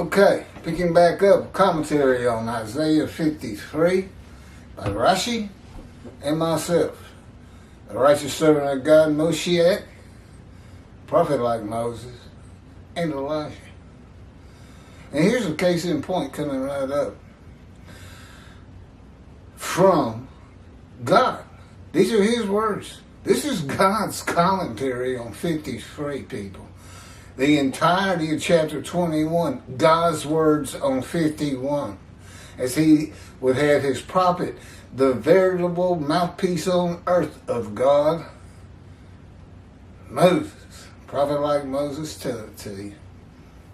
Okay, picking back up commentary on Isaiah 53 by Rashi and myself, the righteous servant of God, Moshiach, prophet like Moses, and Elijah. And here's a case in point coming right up from God. These are his words. This is God's commentary on 53, people. The entirety of chapter 21, God's words on 51, as he would have his prophet, the veritable mouthpiece on earth of God, Moses. Prophet like Moses, tell it to you.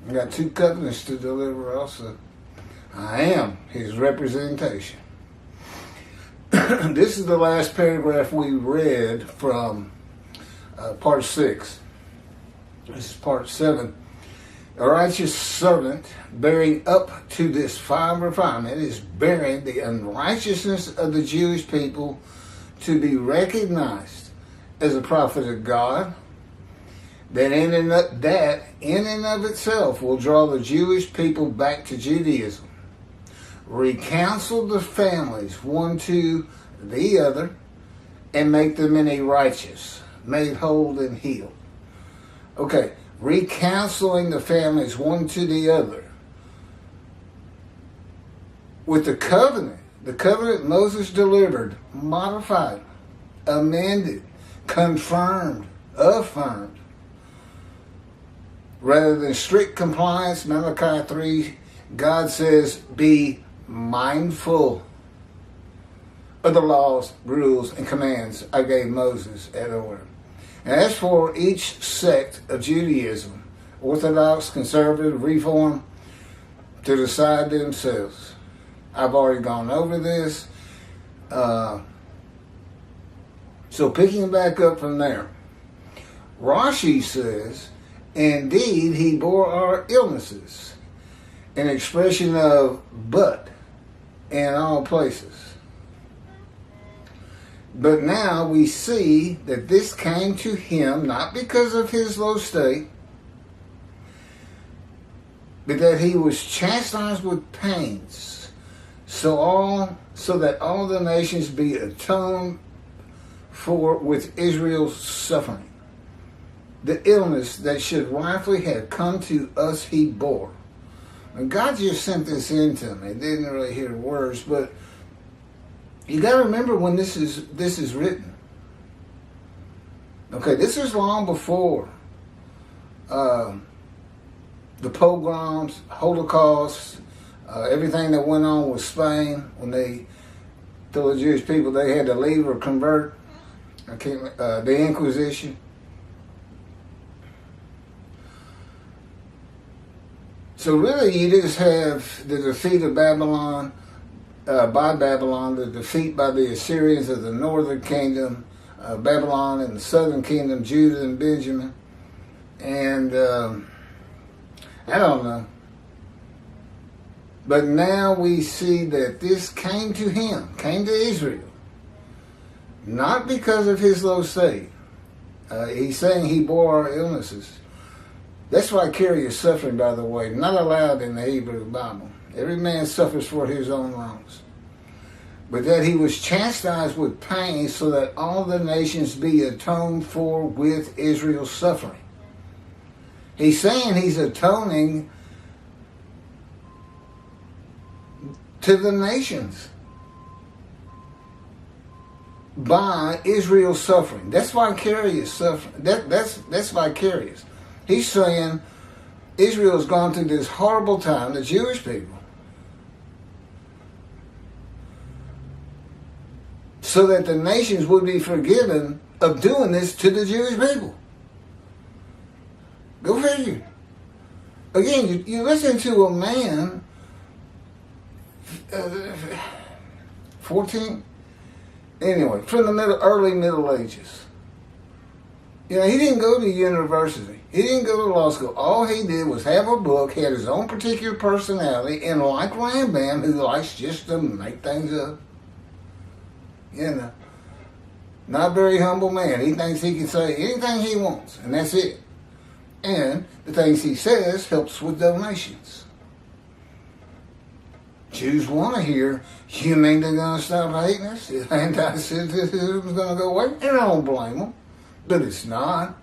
I got two covenants to deliver also. I am his representation. This is the last paragraph we read from part 6. This is part 7. A righteous servant bearing up to this fine refinement is bearing the unrighteousness of the Jewish people to be recognized as a prophet of God, that in and of itself will draw the Jewish people back to Judaism, recounsel the families one to the other, and make them any righteous, made whole and healed. Okay, recounseling the families one to the other with the covenant Moses delivered, modified, amended, confirmed, affirmed. Rather than strict compliance, Malachi 3, God says, be mindful of the laws, rules, and commands I gave Moses at order. And as for each sect of Judaism, Orthodox, Conservative, Reform, to decide themselves. I've already gone over this. So picking back up from there, Rashi says, indeed, he bore our illnesses, an expression of but in all places. But now we see that this came to him not because of his low state, but that he was chastised with pains, so that all the nations be atoned for with Israel's suffering. The illness that should rightfully have come to us, he bore. And God just sent this into me. Didn't really hear the words, but you got to remember when this is written. Okay, this is long before the pogroms, Holocaust, everything that went on with Spain when they told the Jewish people they had to leave or convert. The Inquisition. So really, you just have the defeat of Babylon. By Babylon, the defeat by the Assyrians of the northern kingdom, Babylon and the southern kingdom, Judah and Benjamin. And I don't know. But now we see that this came to him, came to Israel, not because of his low state. He's saying he bore our illnesses. That's vicarious suffering, by the way, not allowed in the Hebrew Bible. Every man suffers for his own wrongs. But that he was chastised with pain so that all the nations be atoned for with Israel's suffering. He's saying he's atoning to the nations by Israel's suffering. That's vicarious suffering. That's vicarious. He's saying Israel's gone through this horrible time, the Jewish people, so that the nations would be forgiven of doing this to the Jewish people. Go figure. Again, you listen to a man, 14, anyway, from the early Middle Ages. You know, he didn't go to university. He didn't go to law school. All he did was have a book, had his own particular personality, and like Rambam, who likes just to make things up. You know, not a very humble man. He thinks he can say anything he wants, and that's it. And the things he says helps with donations. Jews want to hear, you mean they're going to stop hating us? Anti-Semitism is going to go away? And I don't blame them. But it's not.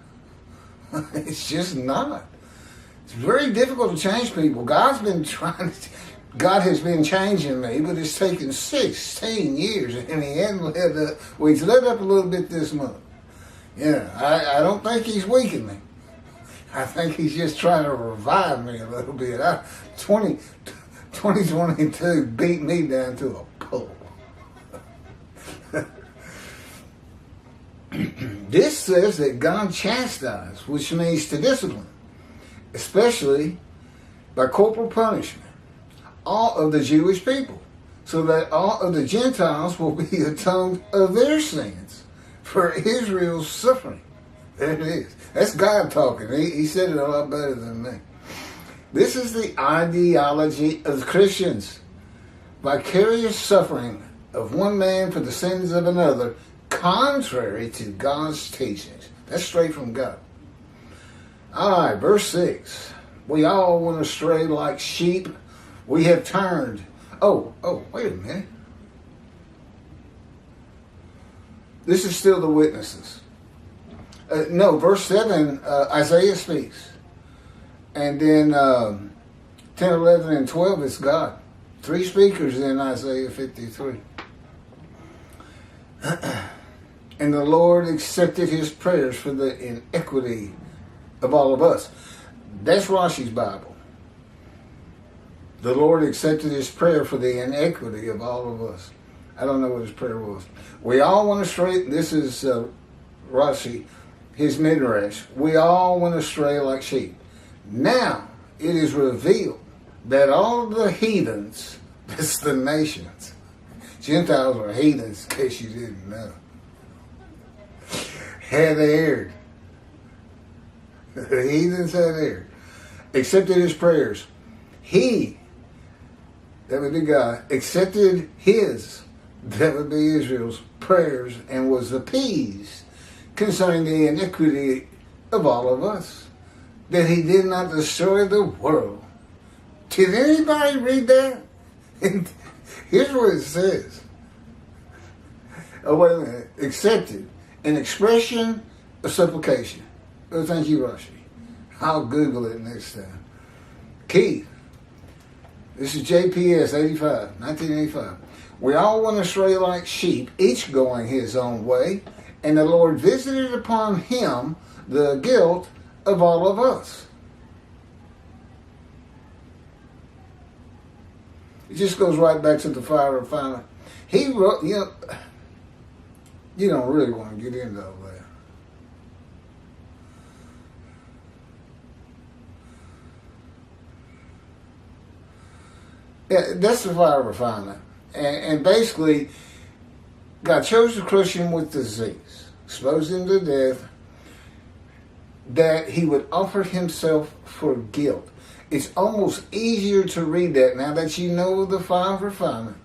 It's just not. It's very difficult to change people. God has been changing me, but it's taken 16 years, and he hasn't led up. Well, he's led up a little bit this month. Yeah, I don't think he's weakened me. I think he's just trying to revive me a little bit. 2022 beat me down to a pulp. This says that God chastises, which means to discipline, especially by corporal punishment, all of the Jewish people, so that all of the Gentiles will be atoned of their sins for Israel's suffering. There it is. That's God talking. He said it a lot better than me. This is the ideology of Christians. Vicarious suffering of one man for the sins of another, contrary to God's teachings. That's straight from God. All right, verse 6. We all went astray like sheep. We have turned. Oh, wait a minute. This is still the witnesses. No, verse 7, Isaiah speaks. And then 10, 11, and 12 is God. 3 speakers in Isaiah 53. And the Lord accepted his prayers for the iniquity of all of us. That's Rashi's Bible. The Lord accepted his prayer for the iniquity of all of us. I don't know what his prayer was. We all went astray. This is Rashi, his midrash. We all went astray like sheep. Now it is revealed that all the heathens, that's the nations, Gentiles are heathens, in case you didn't know, had erred. The heathens had erred. Accepted his prayers. He, that would be God, accepted his, that would be Israel's, prayers and was appeased concerning the iniquity of all of us, that he did not destroy the world. Did anybody read that? And here's what it says. Oh, wait a minute. Accepted. An expression of supplication. Oh, thank you, Rashi. I'll Google it next time. Keith. This is JPS 1985. We all went astray like sheep, each going his own way, and the Lord visited upon him the guilt of all of us. It just goes right back to the fire of fire. He wrote, you don't really want to get into all that. Yeah, that's the fire refinement. And basically, God chose to crush him with disease, exposed him to death, that he would offer himself for guilt. It's almost easier to read that now that you know the fire of refinement,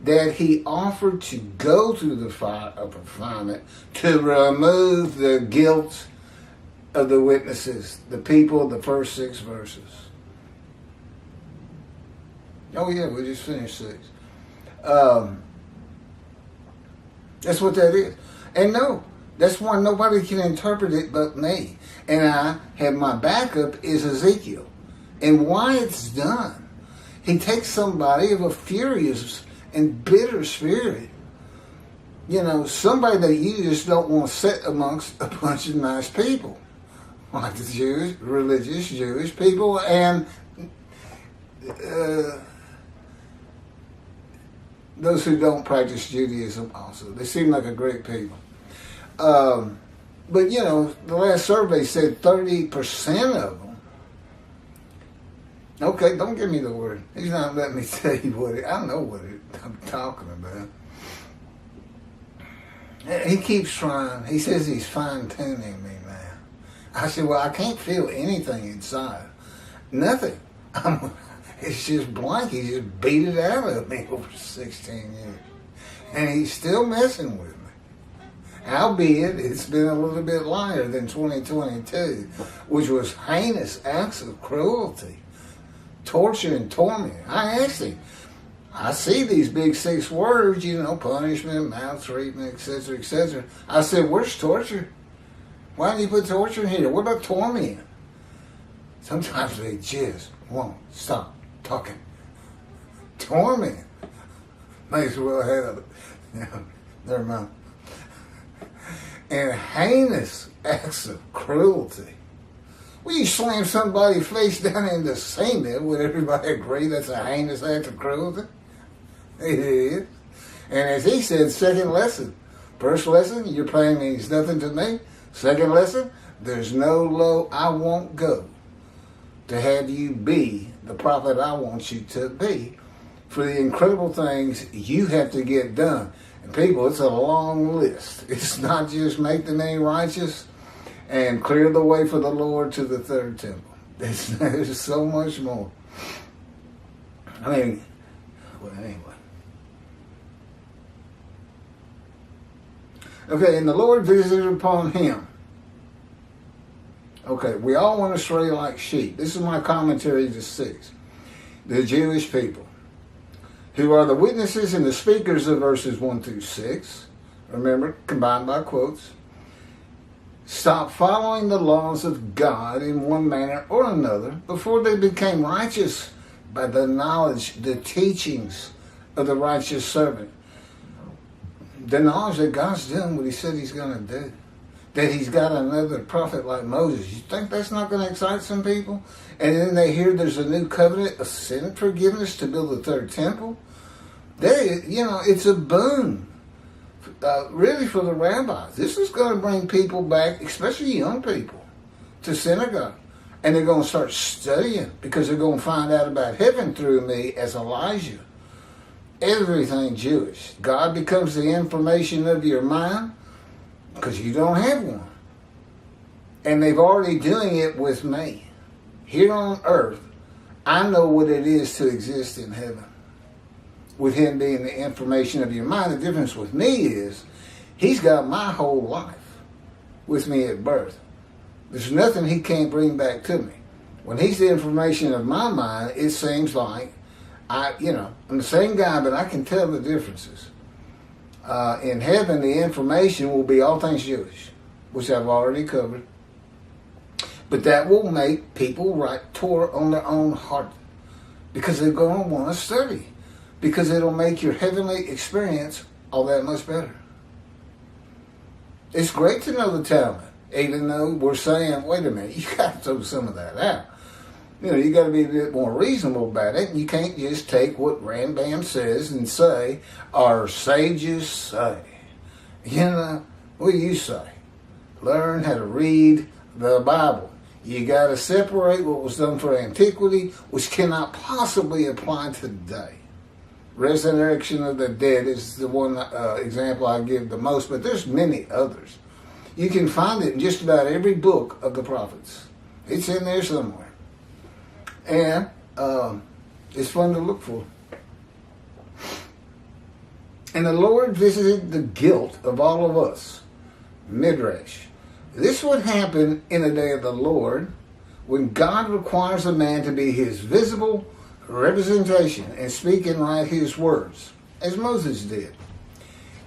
that he offered to go through the fire of refinement to remove the guilt of the witnesses, the people of the first 6 verses. Oh yeah, we just finished 6. That's what that is. And no, that's why nobody can interpret it but me. And I have my backup is Ezekiel. And why it's done. He takes somebody of a furious and bitter spirit. Somebody that you just don't want to sit amongst a bunch of nice people. Like the Jewish, religious Jewish people and those who don't practice Judaism also. They seem like a great people. But, the last survey said 30% of them. Okay, don't give me the word. He's not letting me tell you I know what I'm talking about. He keeps trying. He says he's fine-tuning me now. I said, well, I can't feel anything inside. Nothing. It's just blank. He just beat it out of me over 16 years. And he's still messing with me. Albeit, it's been a little bit lighter than 2022, which was heinous acts of cruelty torture and torment. I asked him, I see these big 6 words, punishment, maltreatment, etc., etc. I said, where's torture? Why didn't you put torture in here? What about torment? Sometimes they just won't stop talking. Torment. May as well have it. Never mind. And heinous acts of cruelty. Well, you slam somebody face down in the cement, would everybody agree that's a heinous act of cruelty? It is. And as he said, second lesson. First lesson, your pain means nothing to me. Second lesson, there's no low I won't go to have you be the prophet I want you to be for the incredible things you have to get done. And people, it's a long list. It's not just make the many righteous and clear the way for the Lord to the third temple. There's so much more. Anyway. Okay, and the Lord visited upon him. Okay, we all went astray like sheep. This is my commentary to 6. The Jewish people, who are the witnesses and the speakers of verses 1 through 6, remember, combined by quotes, stopped following the laws of God in one manner or another before they became righteous by the knowledge, the teachings of the righteous servant. The knowledge that God's doing what he said he's going to do. That he's got another prophet like Moses. You think that's not going to excite some people? And then they hear there's a new covenant of sin forgiveness to build the third temple. It's a boon. Really for the rabbis. This is going to bring people back, especially young people, to synagogue. And they're going to start studying because they're going to find out about heaven through me as Elijah. Everything Jewish. God becomes the information of your mind because you don't have one. And they've already doing it with me. Here on earth, I know what it is to exist in heaven. With him being the information of your mind, the difference with me is he's got my whole life with me at birth. There's nothing he can't bring back to me. When he's the information of my mind, it seems like I'm the same guy, but I can tell the differences. In heaven, the information will be all things Jewish, which I've already covered. But that will make people write Torah on their own heart because they're going to want to study. Because it'll make your heavenly experience all that much better. It's great to know the Talmud, even though we're saying, wait a minute, you got to throw some of that out. You got to be a bit more reasonable about it. You can't just take what Rambam says and say, our sages say. What do you say? Learn how to read the Bible. You got to separate what was done for antiquity, which cannot possibly apply today. Resurrection of the dead is the one example I give the most, but there's many others. You can find it in just about every book of the prophets. It's in there somewhere. And it's fun to look for. And the Lord visited the guilt of all of us. Midrash. This would happen in the day of the Lord when God requires a man to be his visible representation and speak and write his words, as Moses did.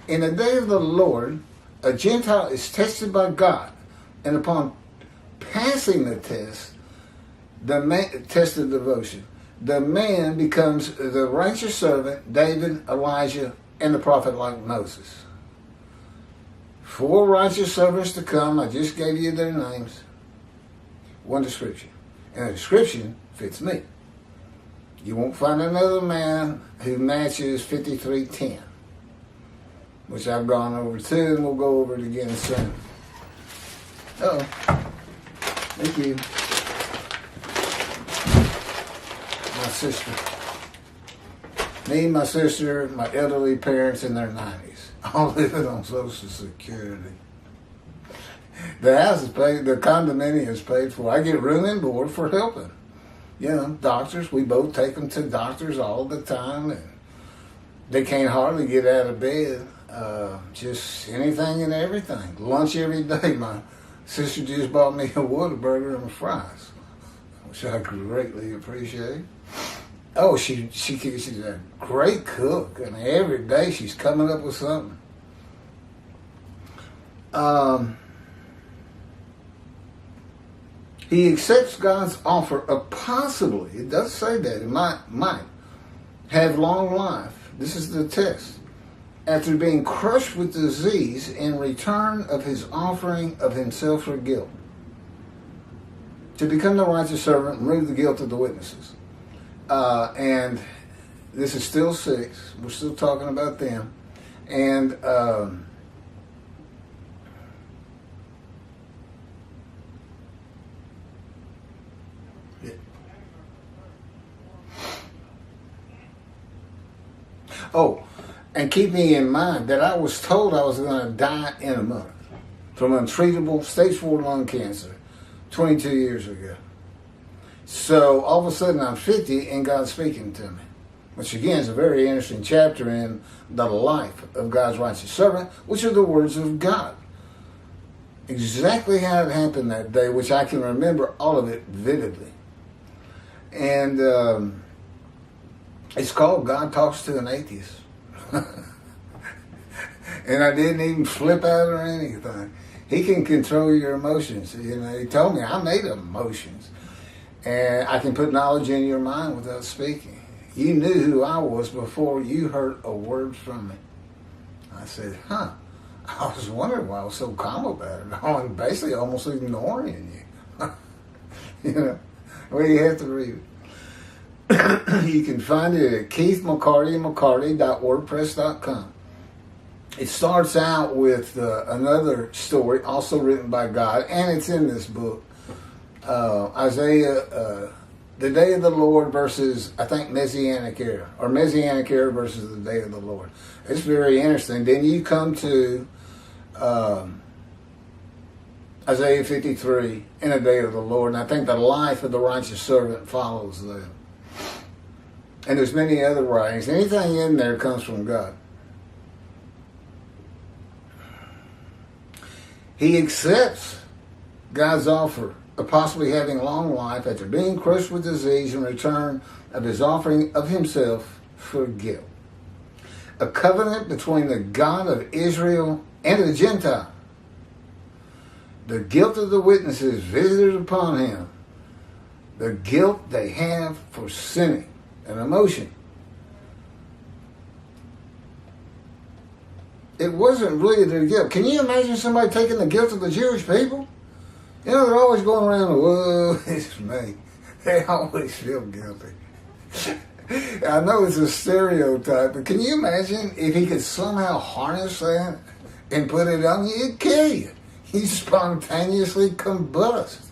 In the day of the Lord, a Gentile is tested by God, and upon passing the test, test of devotion, the man becomes the righteous servant, David, Elijah, and the prophet like Moses. 4 righteous servants to come. I just gave you their names. One description. And the description fits me. You won't find another man who matches 53:10, which I've gone over too, and we'll go over it again soon. Oh, thank you. My sister. Me, my sister, my elderly parents in their 90s, all living on Social Security. The house is paid, the condominium is paid for. I get room and board for helping. Doctors, we both take them to doctors all the time, and they can't hardly get out of bed. Just anything and everything. Lunch every day. My sister just bought me a Whataburger and fries, which I greatly appreciate. Oh, she's a great cook, and every day she's coming up with something. He accepts God's offer of possibly, it does say that, it might have long life. This is the test. After being crushed with disease in return of his offering of himself for guilt. To become the righteous servant, remove the guilt of the witnesses. And this is still 6. We're still talking about them. And and keeping in mind that I was told I was going to die in a month from untreatable stage 4 lung cancer 22 years ago. So all of a sudden I'm 50 and God's speaking to me, which again is a very interesting chapter in the life of God's righteous servant, which are the words of God. Exactly how it happened that day, which I can remember all of it vividly. And it's called God Talks to an Atheist. And I didn't even flip out or anything. He can control your emotions. You know, he told me I made emotions. And I can put knowledge in your mind without speaking. You knew who I was before you heard a word from me. I said, I was wondering why I was so calm about it. I'm basically almost ignoring you. You know, well, you have to read it. You can find it at keithmccarty.wordpress.com. It starts out with another story, also written by God, and it's in this book. Isaiah, the day of the Lord versus, I think, Messianic era, or Messianic era versus the day of the Lord. It's very interesting. Then you come to Isaiah 53, in the day of the Lord, and I think the life of the righteous servant follows them. And there's many other writings. Anything in there comes from God. He accepts God's offer of possibly having long life after being crushed with disease in return of his offering of himself for guilt. A covenant between the God of Israel and the Gentile. The guilt of the witnesses visited upon him. The guilt they have for sinning. An emotion. It wasn't really their guilt. Can you imagine somebody taking the guilt of the Jewish people? You know, they're always going around, whoa, it's me. They always feel guilty. I know it's a stereotype, but can you imagine if he could somehow harness that and put it on you? It'd kill you. He'd spontaneously combust.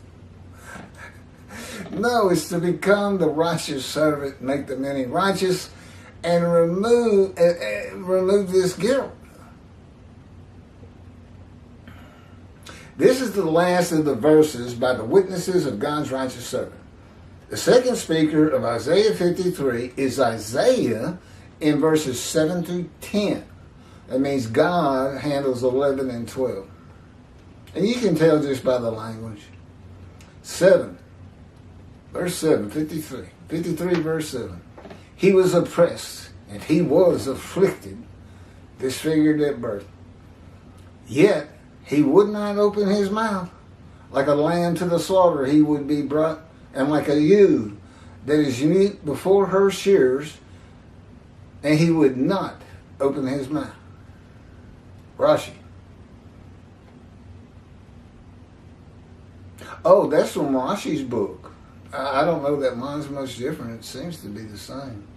No, it's to become the righteous servant, make the many righteous, and remove this guilt. This is the last of the verses by the witnesses of God's righteous servant. The second speaker of Isaiah 53 is Isaiah in verses 7 through 10. That means God handles 11 and 12. And you can tell just by the language. 7. Verse 7, 53. 53, verse 7. He was oppressed, and he was afflicted, disfigured at birth. Yet he would not open his mouth. Like a lamb to the slaughter he would be brought, and like a ewe that is mute before her shears, and he would not open his mouth. Rashi. Oh, that's from Rashi's book. I don't know that mine's much different. It seems to be the same.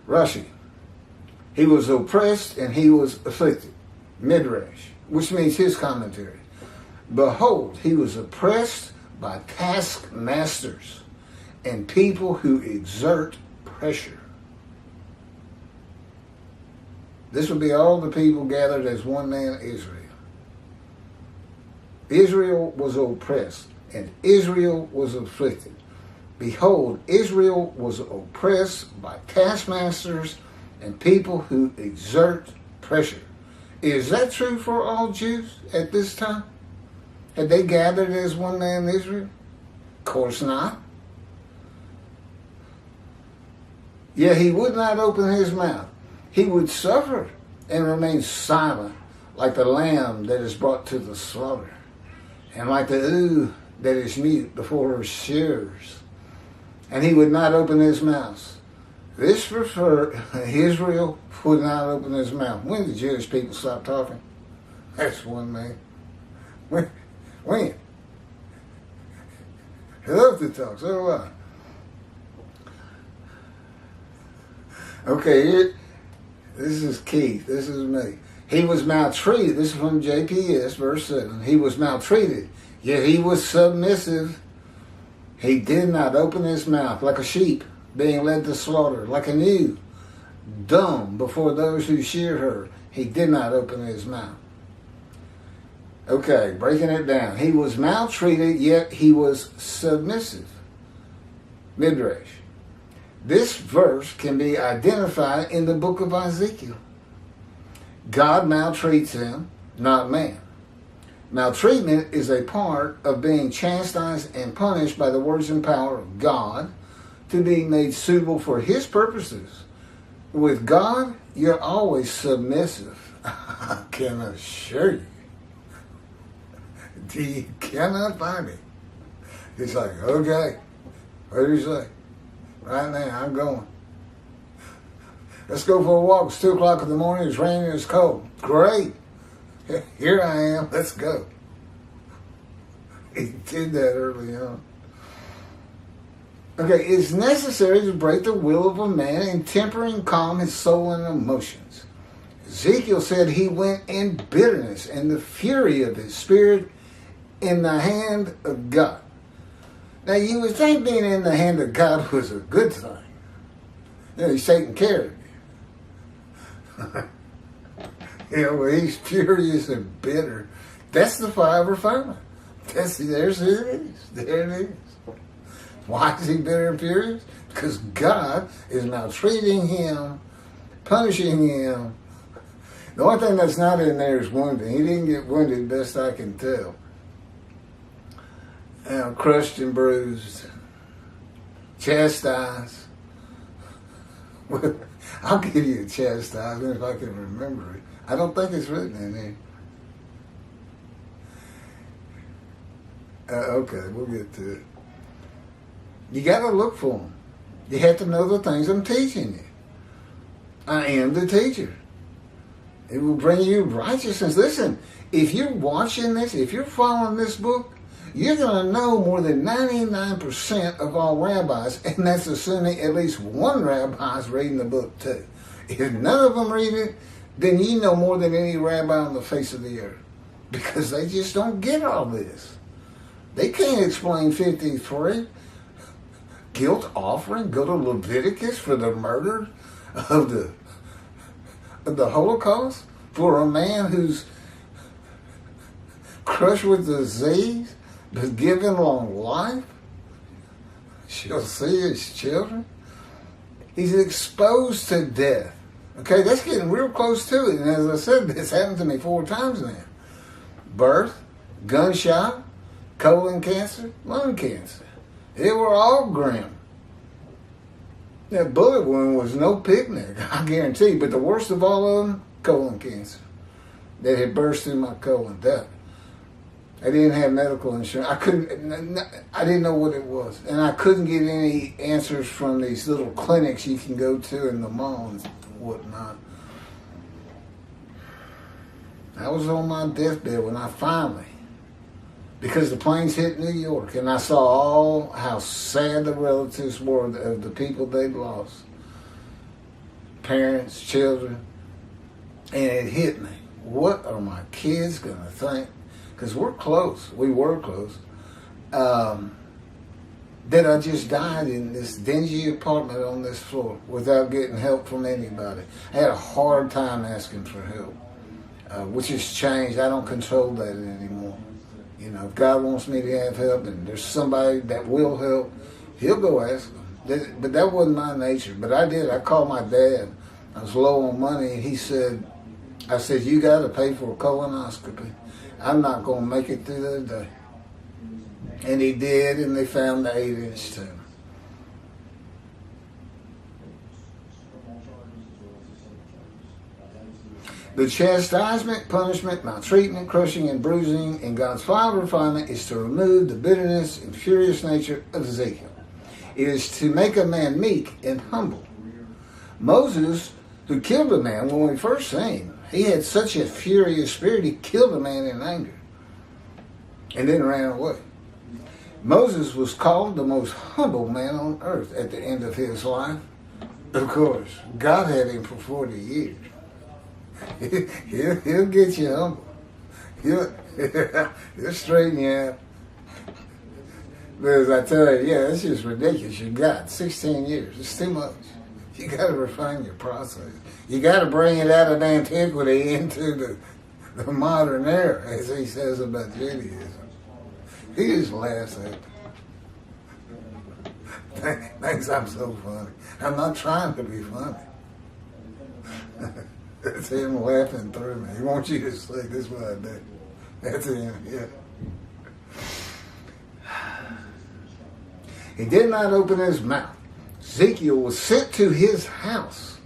Rashi. He was oppressed and he was afflicted. Midrash, which means his commentary. Behold, he was oppressed by taskmasters and people who exert pressure. This would be all the people gathered as one man, Israel. Israel was oppressed, and Israel was afflicted. Behold, Israel was oppressed by taskmasters and people who exert pressure. Is that true for all Jews at this time? Had they gathered as one man in Israel? Of course not. Yet he would not open his mouth. He would suffer and remain silent, like the lamb that is brought to the slaughter, and like the ewe that is mute before her shearers. And he would not open his mouth. This referred, Israel would not open his mouth. When did the Jewish people stop talking? That's one man. When? They love to talk, so do I. Okay, this is Keith. This is me. He was maltreated. This is from JPS, verse 7. He was maltreated, yet he was submissive. He did not open his mouth, like a sheep being led to slaughter, like an ewe, dumb before those who shear her. He did not open his mouth. Okay, breaking it down. He was maltreated, yet he was submissive. Midrash. This verse can be identified in the book of Ezekiel. God maltreats him, not man. Maltreatment is a part of being chastised and punished by the words and power of God to be made suitable for his purposes. With God, you're always submissive. I can assure you. You cannot find it. It's like, okay, what do you say? Right now, I'm going. Let's go for a walk. It's 2 o'clock in the morning. It's raining. It's cold. Great. Here I am. Let's go. He did that early on. Okay, it's necessary to break the will of a man and temper and calm his soul and emotions. Ezekiel said he went in bitterness and the fury of his spirit in the hand of God. Now, you would think being in the hand of God was a good thing. You know, he's taking care of you. You know, when he's furious and bitter, that's the fire refinement. There it is. Why is he bitter and furious? Because God is maltreating him, punishing him. The only thing that's not in there is wounding. He didn't get wounded, best I can tell. Crushed and bruised, chastised. I'll give you a chastisement if I can remember it. I don't think it's written in there. Okay, we'll get to it. You got to look for them. You have to know the things I'm teaching you. I am the teacher. It will bring you righteousness. Listen, if you're watching this, if you're following this book, you're going to know more than 99% of all rabbis, and that's assuming at least one rabbi is reading the book too. If none of them read it, then you know more than any rabbi on the face of the earth, because they just don't get all this. They can't explain 53, guilt offering, go to Leviticus for the murder of the Holocaust, for a man who's crushed with disease, but given long life, shall see his children. He's exposed to death. Okay, that's getting real close to it. And as I said, this happened to me 4 times now. Birth, gunshot, colon cancer, lung cancer. They were all grim. That bullet wound was no picnic, I guarantee. But the worst of all of them, colon cancer. That had burst through my colon. I didn't have medical insurance. I didn't know what it was. And I couldn't get any answers from these little clinics you can go to in the mall and whatnot. I was on my deathbed when I finally, because the planes hit New York, and I saw how sad the relatives were of the people they'd lost. Parents, children. And it hit me. What are my kids going to think? Because we're close. We were close. That I just died in this dingy apartment on this floor without getting help from anybody. I had a hard time asking for help, which has changed. I don't control that anymore. You know, if God wants me to have help and there's somebody that will help, he'll go ask them. But that wasn't my nature. But I did. I called my dad. I was low on money, and I said, you got to pay for a colonoscopy. I'm not going to make it through the day. And he did, and they found the 8-inch tomb. The chastisement, punishment, maltreatment, crushing, and bruising in God's final refinement is to remove the bitterness and furious nature of Ezekiel. It is to make a man meek and humble. Moses, who killed a man when we first saw him, he had such a furious spirit, he killed a man in anger and then ran away. Moses was called the most humble man on earth at the end of his life. Of course, God had him for 40 years. He'll get you humble. He'll straighten you out. But as I tell you, yeah, it's just ridiculous. You got 16 years. It's too much. You got to refine your process. You got to bring it out of antiquity into the modern era, as he says about Judaism. He just laughs at it. Thinks I'm so funny. I'm not trying to be funny. That's him laughing through me. He wants you to say, this is what I do. That's him, yeah. He did not open his mouth. Ezekiel was sent to his house,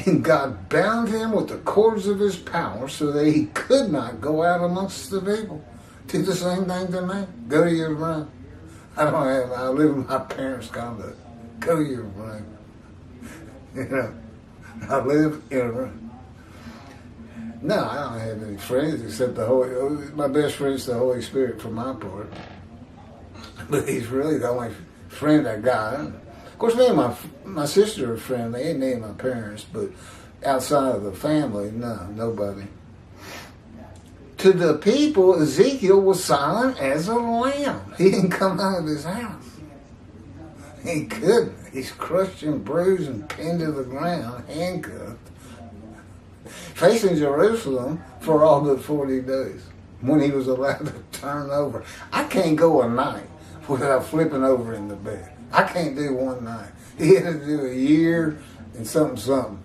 and God bound him with the cords of his power so that he could not go out amongst the people. Do the same thing to me. Go to your room. I live in my parents' conduct. Go to your room. You know, I live in a room. No, I don't have any friends except my best friend's the Holy Spirit for my part. But he's really the only friend I got. Of course, me and my sister are friendly, and me and my parents, but outside of the family, no, nobody. To the people, Ezekiel was silent as a lamb. He didn't come out of his house. He couldn't. He's crushed and bruised and pinned to the ground, handcuffed, facing Jerusalem for all but 40 days when he was allowed to turn over. I can't go a night without flipping over in the bed. I can't do one night. He had to do a year and something.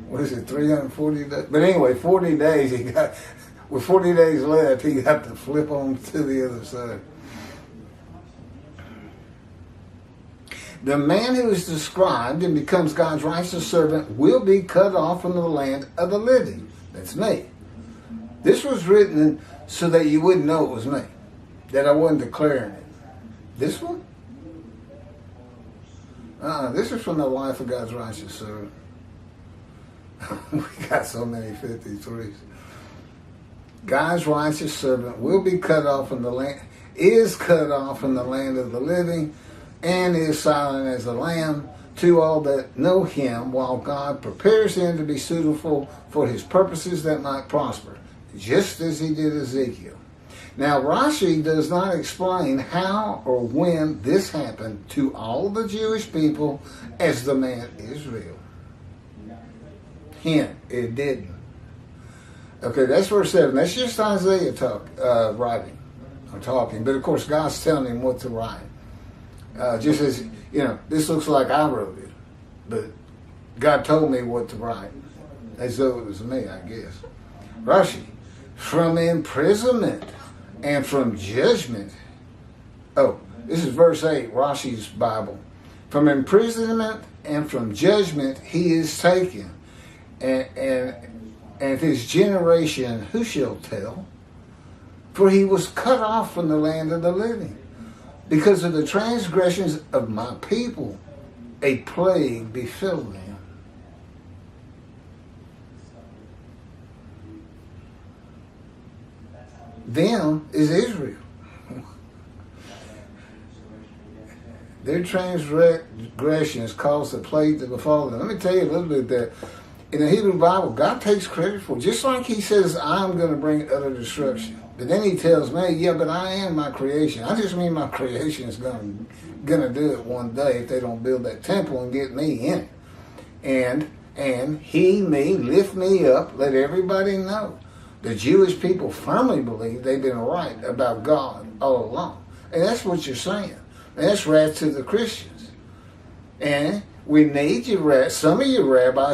What is it, 340 days? But anyway, 40 days he got. With 40 days left, he got to flip on to the other side. The man who is described and becomes God's righteous servant will be cut off from the land of the living. That's me. This was written so that you wouldn't know it was me, that I wasn't declaring it. This one? This is from the life of God's righteous servant. We got so many 53s. God's righteous servant will be cut off from the land, is cut off from the land of the living, and is silent as a lamb to all that know him, while God prepares him to be suitable for his purposes that might prosper, just as he did Ezekiel. Now, Rashi does not explain how or when this happened to all the Jewish people as the man Israel. Hint, it didn't. Okay, that's verse 7. That's just Isaiah writing or talking. But of course, God's telling him what to write. Just as, this looks like I wrote it. But God told me what to write. As though it was me, I guess. Rashi, from imprisonment and from judgment. Oh, this is verse 8, Rashi's Bible. From imprisonment and from judgment he is taken. And his generation, who shall tell? For he was cut off from the land of the living. Because of the transgressions of my people, a plague befell them. Them is Israel. Their transgressions caused a plague to befall them. Let me tell you a little bit that in the Hebrew Bible, God takes credit for it. Just like he says, I'm going to bring utter destruction. But then he tells me, yeah, but I am my creation. I just mean my creation is going to do it one day if they don't build that temple and get me in it. And he may lift me up, let everybody know. The Jewish people firmly believe they've been right about God all along. And that's what you're saying. And that's right to the Christians. And we need you, some of you rabbis